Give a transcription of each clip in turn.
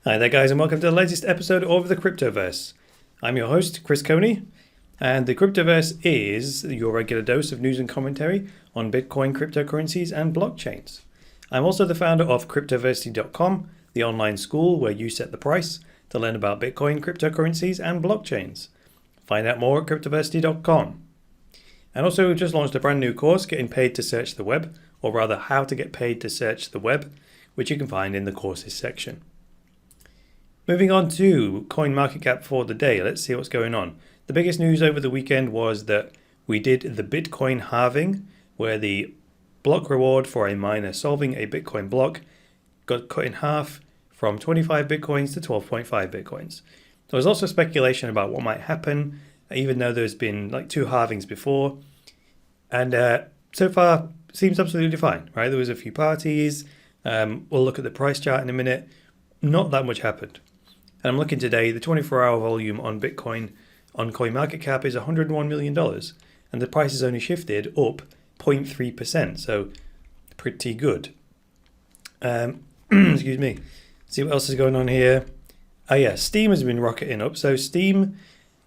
Hi there guys and welcome to the latest episode of the Cryptoverse. I'm your host Chris Coney and the Cryptoverse is your regular dose of news and commentary on Bitcoin, cryptocurrencies and blockchains. I'm also the founder of cryptoversity.com, the online school where you set the price to learn about Bitcoin, cryptocurrencies and blockchains. Find out more at cryptoversity.com. And also just launched a brand new course, Getting Paid to Search the Web, or rather how to get paid to search the web, which you can find in the courses section. Moving on to CoinMarketCap for the day, let's see what's going on. The biggest news over the weekend was that we did the Bitcoin halving, where the block reward for a miner solving a Bitcoin block got cut in half from 25 Bitcoins to 12.5 Bitcoins. There was also speculation about what might happen, even though there's been like 2 halvings before. And so far, seems absolutely fine, right? There was a few parties. We'll look at the price chart in a minute. Not that much happened. And I'm looking today, the 24-hour volume on Bitcoin on CoinMarketCap is $101 million. And the price has only shifted up 0.3%. So pretty good. Excuse me. See what else is going on here. Oh yeah, Steam has been rocketing up. So Steam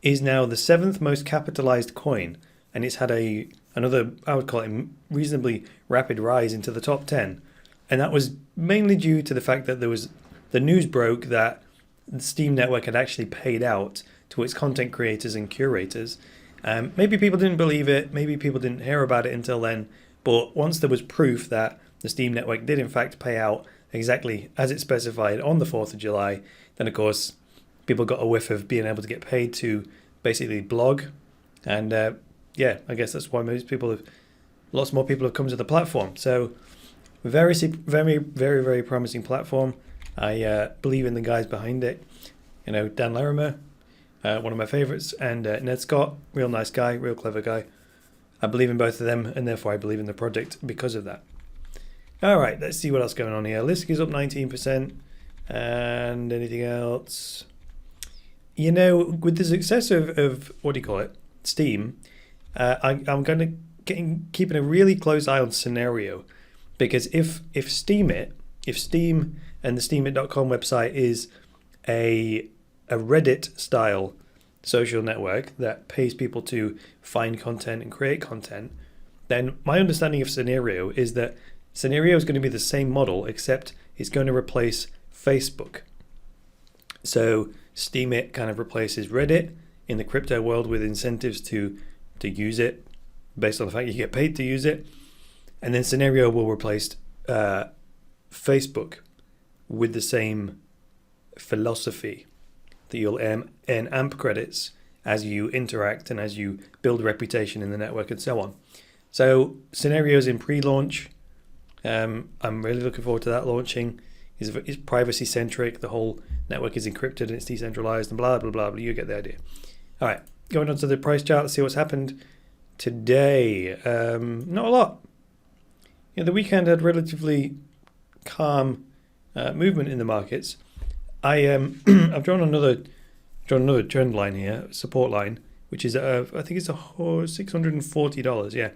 is now the 7th most capitalized coin. And it's had another, I would call it, reasonably rapid rise into the top 10. And that was mainly due to the fact that the news broke that the Steam network had actually paid out to its content creators and curators. Maybe people didn't believe it, maybe people didn't hear about it until then, but once there was proof that the Steam network did in fact pay out exactly as it specified on the 4th of July, then of course people got a whiff of being able to get paid to basically blog. And yeah, I guess that's why lots more people have come to the platform. So very, very promising platform. I believe in the guys behind it. You know, Dan Larimer, one of my favorites, and Ned Scott, real nice guy, real clever guy. I believe in both of them, and therefore I believe in the project because of that. All right, let's see what else is going on here. Lisk is up 19%, and anything else? You know, with the success of what do you call it, Steam, I'm going to keeping a really close eye on Scenario, because if Steam and the steamit.com website is a Reddit style social network that pays people to find content and create content, then my understanding of Scenario is that Scenario is going to be the same model, except it's going to replace Facebook. So Steamit kind of replaces Reddit in the crypto world with incentives to use it based on the fact you get paid to use it. And then Scenario will replace Facebook with the same philosophy that you'll earn AMP credits as you interact and as you build reputation in the network and so on. So Scenario's in pre-launch. I'm really looking forward to that launching. It's privacy centric. The whole network is encrypted and it's decentralized and blah blah blah. But you get the idea. All right, going on to the price chart. Let's see what's happened today. Not a lot. You know, the weekend had relatively calm movement in the markets. I've drawn another trend line here, support line, which is I think it's $640. Yeah,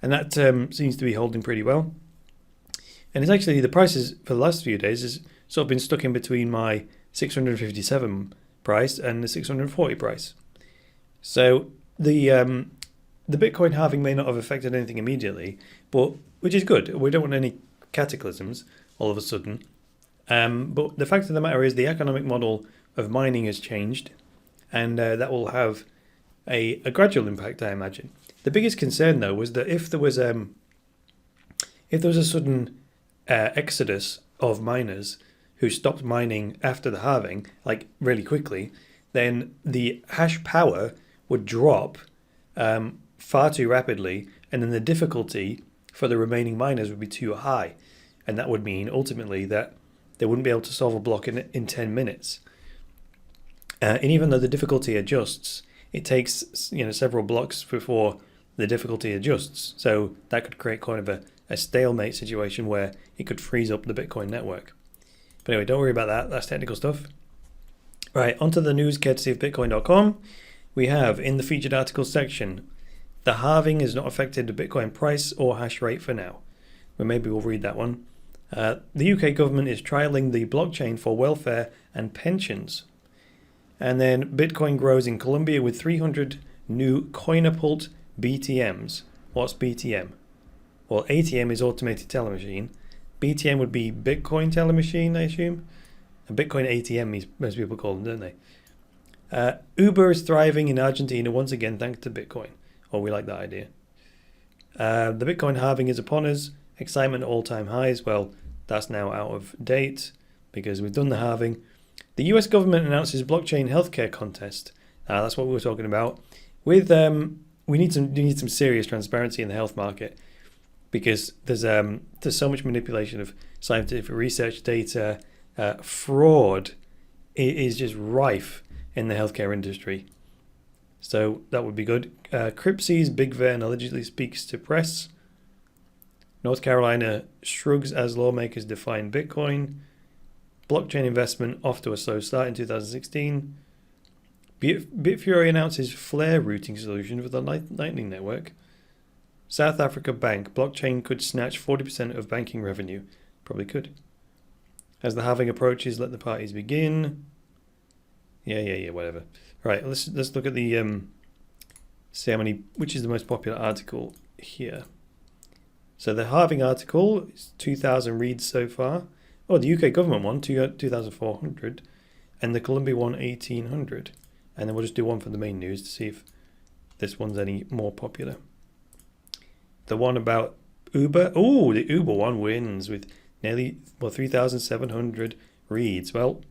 and that seems to be holding pretty well. And it's actually the prices for the last few days has sort of been stuck in between my 657 price and the 640 price. So the Bitcoin halving may not have affected anything immediately, but which is good. We don't want any cataclysms all of a sudden. But the fact of the matter is the economic model of mining has changed, and that will have a gradual impact, I imagine. The biggest concern, though, was that if there was a sudden exodus of miners who stopped mining after the halving, like really quickly, then the hash power would drop far too rapidly, and then the difficulty for the remaining miners would be too high. And that would mean ultimately that they wouldn't be able to solve a block in 10 minutes. And even though the difficulty adjusts, it takes several blocks before the difficulty adjusts. So that could create kind of a stalemate situation where it could freeze up the Bitcoin network. But anyway, don't worry about that. That's technical stuff. Right, onto the news courtesy of Bitcoin.com. We have in the featured articles section, the halving has not affected the Bitcoin price or hash rate for now. Well, maybe we'll read that one. The UK government is trialling the blockchain for welfare and pensions. And then Bitcoin grows in Colombia with 300 new coinapult BTMs. What's BTM? Well, ATM is automated teller machine. BTM would be Bitcoin teller machine, I assume. A Bitcoin ATM, most people call them, don't they? Uber is thriving in Argentina once again thanks to Bitcoin. Oh, we like that idea. The Bitcoin halving is upon us. Excitement at all-time highs. Well, that's now out of date because we've done the halving. The US government announces blockchain healthcare contest. That's what we were talking about. With we need some serious transparency in the health market because there's so much manipulation of scientific research data. Fraud is just rife in the healthcare industry. So that would be good. Cryptoverse Big Van allegedly speaks to press. North Carolina shrugs as lawmakers define Bitcoin. Blockchain investment off to a slow start in 2016. Bitfury announces Flare routing solution for the Lightning Network. South Africa Bank. Blockchain could snatch 40% of banking revenue. Probably could. As the halving approaches, let the parties begin. Yeah, whatever. Right, let's look at the see how many, which is the most popular article here. So the halving article is 2,000 reads so far. Oh, the UK government one, 2,400, and the Colombia one, 1,800. And then we'll just do one for the main news to see if this one's any more popular. The one about Uber. Oh, the Uber one wins with nearly 3,700 reads. Well,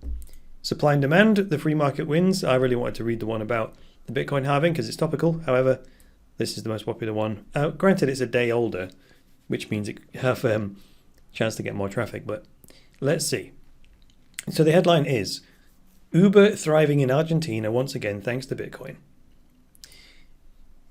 supply and demand, the free market wins. I really wanted to read the one about the Bitcoin halving because it's topical. However, this is the most popular one. Granted, it's a day older, which means it have chance to get more traffic, but let's see. So the headline is Uber thriving in Argentina once again thanks to Bitcoin.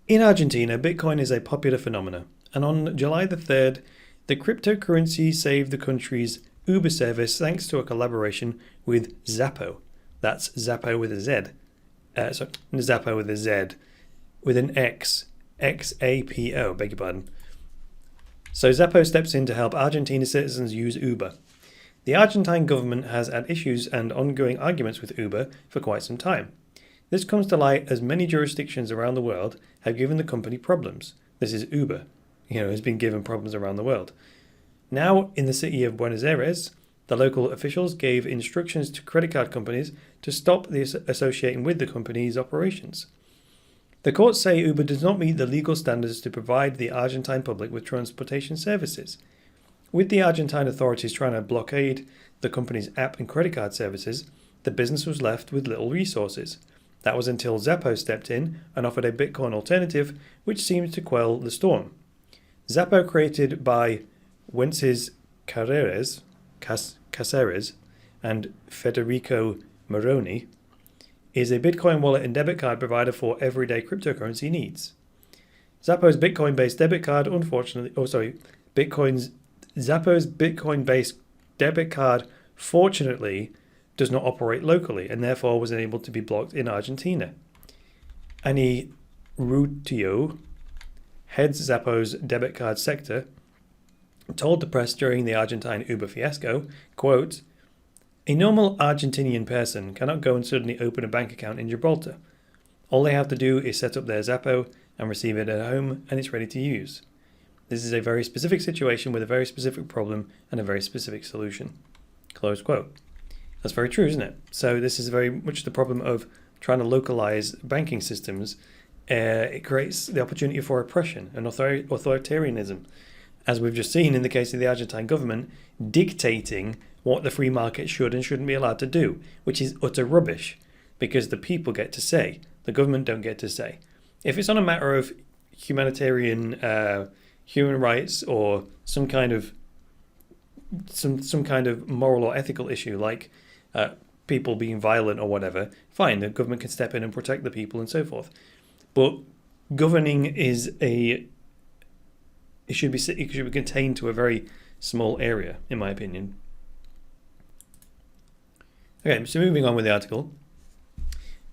In Argentina, Bitcoin is a popular phenomenon, and on July the 3rd, the cryptocurrency saved the country's Uber service thanks to a collaboration with Xapo. That's Xapo with a Z. Xapo with a Z, with an X. X-A-P-O, beg your pardon. So Xapo steps in to help Argentina citizens use Uber. The Argentine government has had issues and ongoing arguments with Uber for quite some time. This comes to light as many jurisdictions around the world have given the company problems. This is Uber, has been given problems around the world. Now, in the city of Buenos Aires, the local officials gave instructions to credit card companies to stop associating with the company's operations. The courts say Uber does not meet the legal standards to provide the Argentine public with transportation services. With the Argentine authorities trying to blockade the company's app and credit card services, the business was left with little resources. That was until Xapo stepped in and offered a Bitcoin alternative, which seemed to quell the storm. Xapo, created by Wences Caceres and Federico Moroni, is a Bitcoin wallet and debit card provider for everyday cryptocurrency needs. Xapo's Bitcoin-based debit card, Xapo's Bitcoin-based debit card, fortunately, does not operate locally and therefore was unable to be blocked in Argentina. Ani Rutio, heads Xapo's debit card sector, told the press during the Argentine Uber fiasco, quote, "A normal Argentinian person cannot go and suddenly open a bank account in Gibraltar. All they have to do is set up their Xapo and receive it at home, and it's ready to use. This is a very specific situation with a very specific problem and a very specific solution." Close quote. That's very true, isn't it? So this is very much the problem of trying to localize banking systems. It creates the opportunity for oppression and authoritarianism, as we've just seen in the case of the Argentine government dictating what the free market should and shouldn't be allowed to do, which is utter rubbish, because the people get to say, the government don't get to say. If it's on a matter of humanitarian human rights or some kind of moral or ethical issue like people being violent or whatever, fine, the government can step in and protect the people and so forth. But governing it should be contained to a very small area, in my opinion. Okay, so moving on with the article.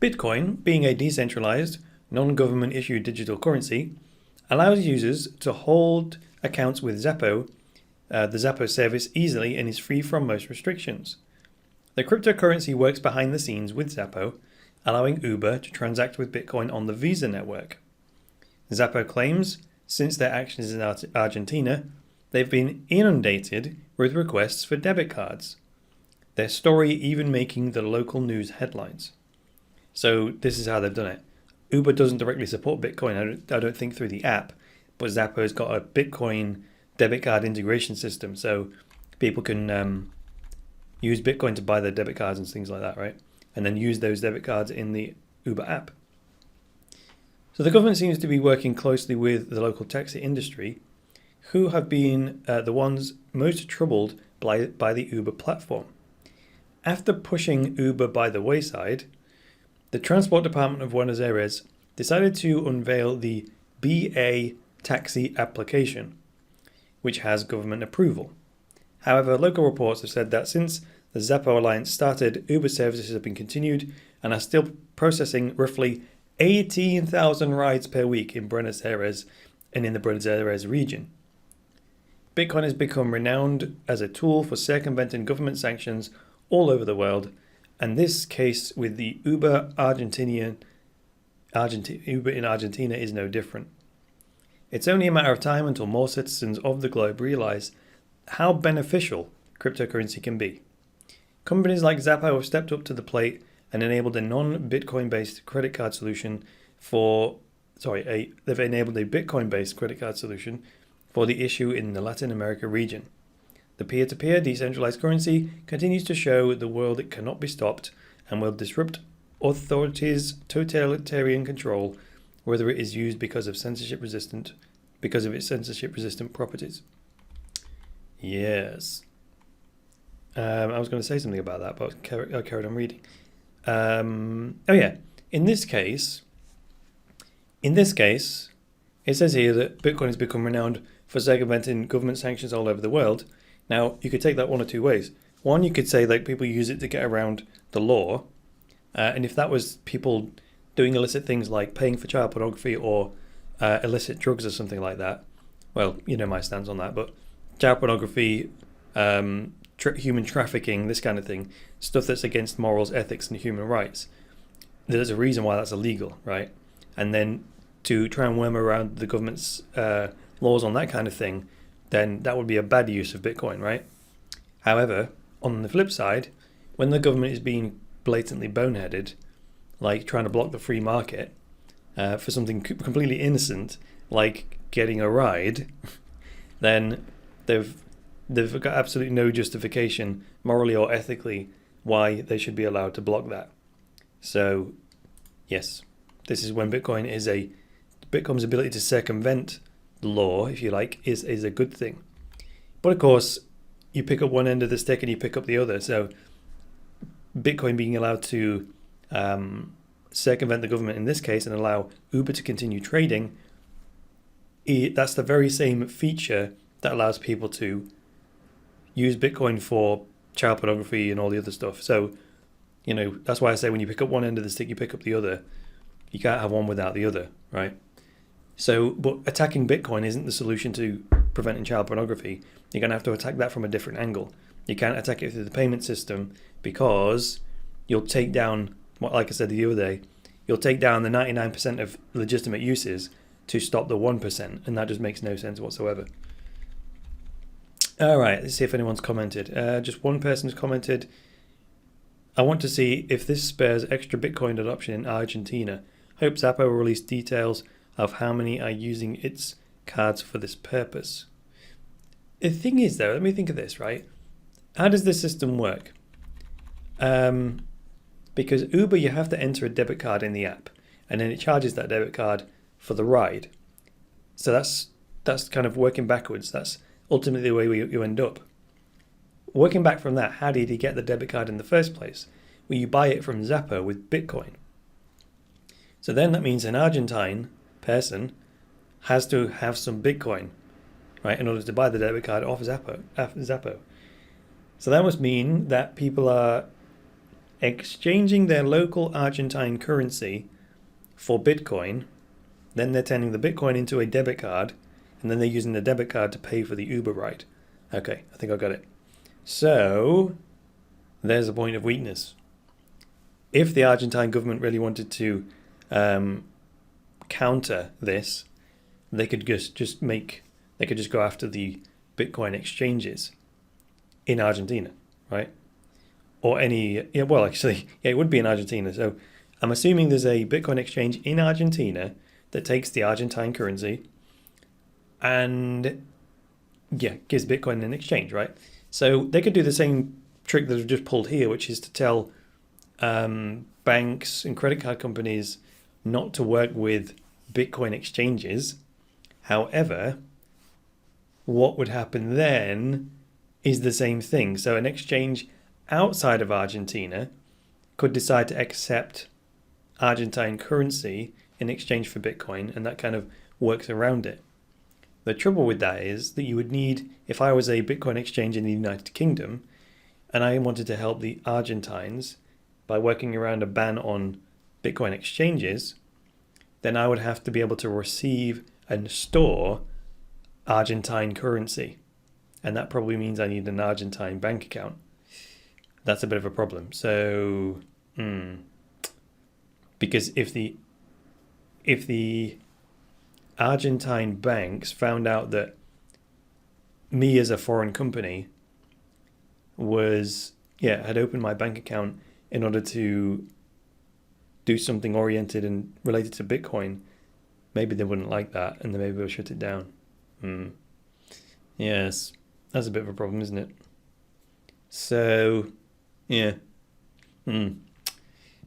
Bitcoin, being a decentralized, non-government issued digital currency, allows users to hold accounts with Xapo the Xapo service easily and is free from most restrictions. The cryptocurrency works behind the scenes with Xapo, allowing Uber to transact with Bitcoin on the Visa network. Xapo claims, since their actions in Argentina, they've been inundated with requests for debit cards. Their story even making the local news headlines. So this is how they've done it. Uber doesn't directly support Bitcoin, I don't think, through the app, but Xapo's got a Bitcoin debit card integration system, so people can use Bitcoin to buy their debit cards and things like that, right? And then use those debit cards in the Uber app. So the government seems to be working closely with the local taxi industry, who have been the ones most troubled by the Uber platform. After pushing Uber by the wayside, the Transport Department of Buenos Aires decided to unveil the BA taxi application, which has government approval. However, local reports have said that since the Xapo alliance started, Uber services have been continued and are still processing roughly 18,000 rides per week in Buenos Aires and in the Buenos Aires region. Bitcoin has become renowned as a tool for circumventing government sanctions all over the world, and this case with the Uber in Argentina is no different. It's only a matter of time until more citizens of the globe realize how beneficial cryptocurrency can be. Companies like Xapo have stepped up to the plate and enabled a non-Bitcoin-based credit card solution they've enabled a Bitcoin-based credit card solution for the issue in the Latin America region. The peer-to-peer decentralized currency continues to show the world it cannot be stopped and will disrupt authorities' totalitarian control, whether it is used because of its censorship-resistant properties. Yes. I was going to say something about that, but I carried on reading. In this case, it says here that Bitcoin has become renowned for circumventing government sanctions all over the world. Now, you could take that one of two ways. One, you could say like people use it to get around the law, and if that was people doing illicit things like paying for child pornography or illicit drugs or something like that, well, you know my stance on that, but child pornography, human trafficking, this kind of thing, stuff that's against morals, ethics, and human rights, there's a reason why that's illegal, right? And then to try and worm around the government's laws on that kind of thing, then that would be a bad use of Bitcoin, right? However, on the flip side, when the government is being blatantly boneheaded, like trying to block the free market for something completely innocent, like getting a ride, then they've got absolutely no justification, morally or ethically, why they should be allowed to block that. So, yes, this is when Bitcoin's ability to circumvent the law, if you like, is a good thing. But of course, you pick up one end of the stick and you pick up the other. So Bitcoin being allowed to circumvent the government in this case and allow Uber to continue trading, that's the very same feature that allows people to use Bitcoin for child pornography and all the other stuff. So, that's why I say when you pick up one end of the stick, you pick up the other. You can't have one without the other, right? So, but attacking Bitcoin isn't the solution to preventing child pornography. You're going to have to attack that from a different angle. You can't attack it through the payment system because you'll take down, like I said the other day, you'll take down the 99% of legitimate uses to stop the 1%, and that just makes no sense whatsoever. All right, let's see if anyone's commented. Just one person has commented. I want to see if this spurs extra Bitcoin adoption in Argentina. Hope Xapo will release details of how many are using its cards for this purpose. The thing is, though, let me think of this, right? How does this system work? Because Uber, you have to enter a debit card in the app, and then it charges that debit card for the ride. So that's kind of working backwards. That's ultimately the way you end up. Working back from that, how did he get the debit card in the first place? Well, you buy it from Xapo with Bitcoin. So then that means an Argentine person has to have some Bitcoin, right, in order to buy the debit card off Xapo. So that must mean that people are exchanging their local Argentine currency for Bitcoin, then they're turning the Bitcoin into a debit card, and then they're using the debit card to pay for the Uber ride. Okay, I think I got it. So there's a point of weakness. If the Argentine government really wanted to counter this, they could just go after the Bitcoin exchanges in Argentina, right? Or it would be in Argentina. So I'm assuming there's a Bitcoin exchange in Argentina that takes the Argentine currency and gives Bitcoin in exchange, right? So they could do the same trick that I've just pulled here, which is to tell banks and credit card companies not to work with Bitcoin exchanges. However, what would happen then is the same thing. So an exchange outside of Argentina could decide to accept Argentine currency in exchange for Bitcoin, and that kind of works around it. The trouble with that is that you would need, if I was a Bitcoin exchange in the United Kingdom and I wanted to help the Argentines by working around a ban on Bitcoin exchanges, then I would have to be able to receive and store Argentine currency. And that probably means I need an Argentine bank account. That's a bit of a problem. So, because if the Argentine banks found out that me as a foreign company had opened my bank account in order to do something oriented and related to Bitcoin, maybe they wouldn't like that, and then maybe they'll shut it down. Yes, that's a bit of a problem, isn't it? So, yeah.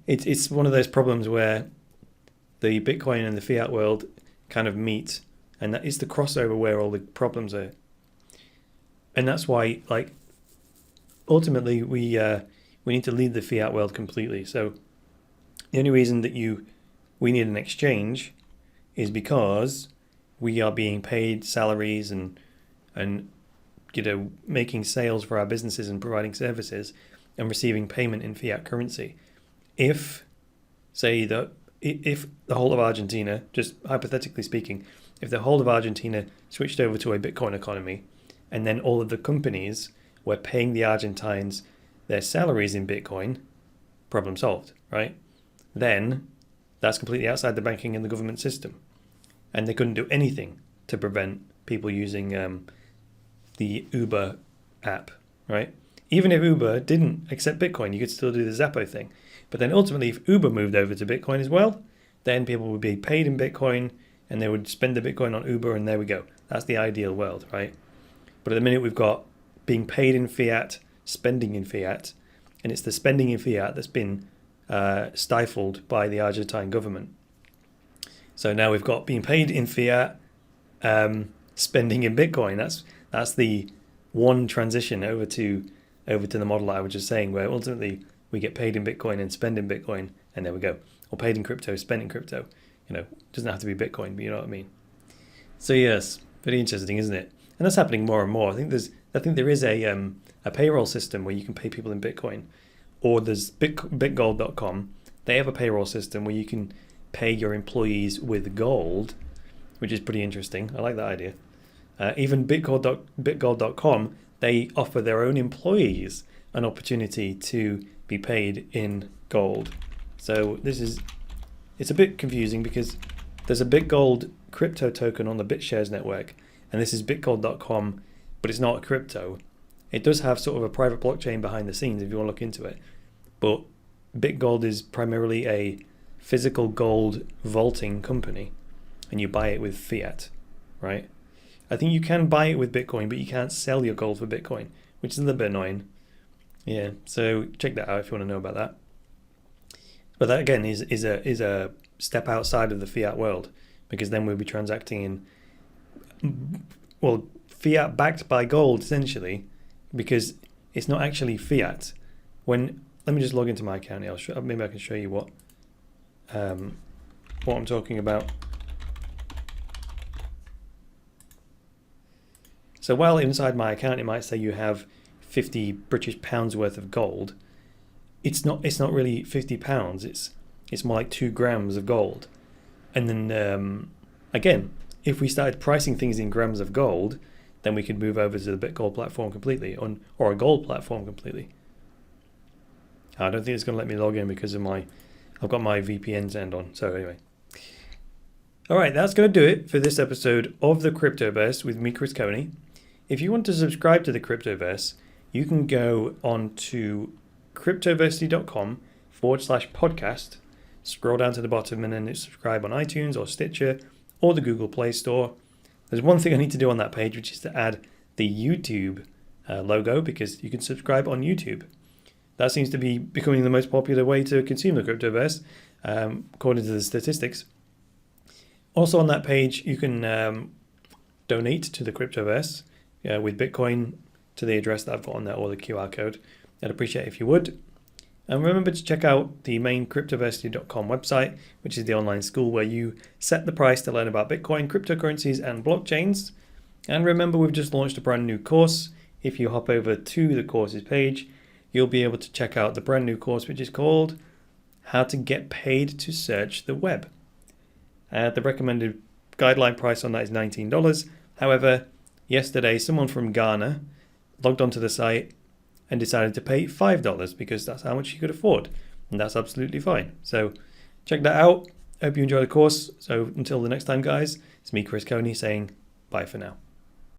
It's one of those problems where the Bitcoin and the fiat world kind of meet, and that is the crossover where all the problems are. And that's why, like, ultimately we need to leave the fiat world completely. So the only reason that we need an exchange is because we are being paid salaries and making sales for our businesses and providing services and receiving payment in fiat currency. If the whole of Argentina, just hypothetically speaking, if the whole of Argentina switched over to a Bitcoin economy, and then all of the companies were paying the Argentines their salaries in Bitcoin, problem solved, right? Then that's completely outside the banking and the government system. And they couldn't do anything to prevent people using the Uber app, right? Even if Uber didn't accept Bitcoin, you could still do the Xapo thing. But then ultimately, if Uber moved over to Bitcoin as well, then people would be paid in Bitcoin and they would spend the Bitcoin on Uber, and there we go. That's the ideal world, right? But at the minute, we've got being paid in fiat, spending in fiat, and it's the spending in fiat that's been stifled by the Argentine government. So now we've got being paid in fiat, spending in Bitcoin. That's the one transition over to the model I was just saying, where ultimately we get paid in Bitcoin and spend in Bitcoin, and there we go. Or paid in crypto, spent in crypto. It doesn't have to be Bitcoin, but you know what I mean. So yes, very interesting, isn't it? And that's happening more and more. I think there is a payroll system where you can pay people in Bitcoin, or there's bitgold.com. They have a payroll system where you can pay your employees with gold, which is pretty interesting. I like that idea. Even bitgold.com, they offer their own employees an opportunity to be paid in gold. So it's a bit confusing because there's a Bitgold crypto token on the BitShares network, and this is bitgold.com, but it's not a crypto. It does have sort of a private blockchain behind the scenes if you want to look into it. But Bitgold is primarily a physical gold vaulting company, and you buy it with fiat, right? I think you can buy it with Bitcoin, but you can't sell your gold for Bitcoin, which is a little bit annoying. Yeah, so check that out if you want to know about that. But that again is a step outside of the fiat world, because then we'll be transacting in fiat backed by gold essentially, because it's not actually fiat. Let me just log into my account here. Maybe I can show you what I'm talking about. So while inside my account it might say you have 50 British pounds worth of gold, it's not really 50 pounds. It's more like 2 grams of gold. And then again, if we started pricing things in grams of gold, then we could move over to the Bitgold platform completely, or a gold platform completely. I don't think it's going to let me log in because of I've got my VPN turned on. So anyway. All right, that's going to do it for this episode of the Cryptoverse with me, Chris Coney. If you want to subscribe to the Cryptoverse, you can go on to cryptoversity.com/podcast, scroll down to the bottom and then subscribe on iTunes or Stitcher or the Google Play Store. There's one thing I need to do on that page, which is to add the YouTube logo, because you can subscribe on YouTube. That seems to be becoming the most popular way to consume the Cryptoverse, according to the statistics. Also on that page, you can donate to the Cryptoverse with Bitcoin to the address that I've got on there, or the QR code. I'd appreciate it if you would. And remember to check out the main cryptoversity.com website, which is the online school where you set the price to learn about Bitcoin, cryptocurrencies, and blockchains. And remember, we've just launched a brand new course. If you hop over to the courses page, you'll be able to check out the brand new course, which is called How to Get Paid to Search the Web. The recommended guideline price on that is $19. However, yesterday, someone from Ghana logged onto the site and decided to pay $5 because that's how much he could afford. And that's absolutely fine. So check that out. Hope you enjoy the course. So until the next time, guys, it's me, Chris Coney, saying bye for now.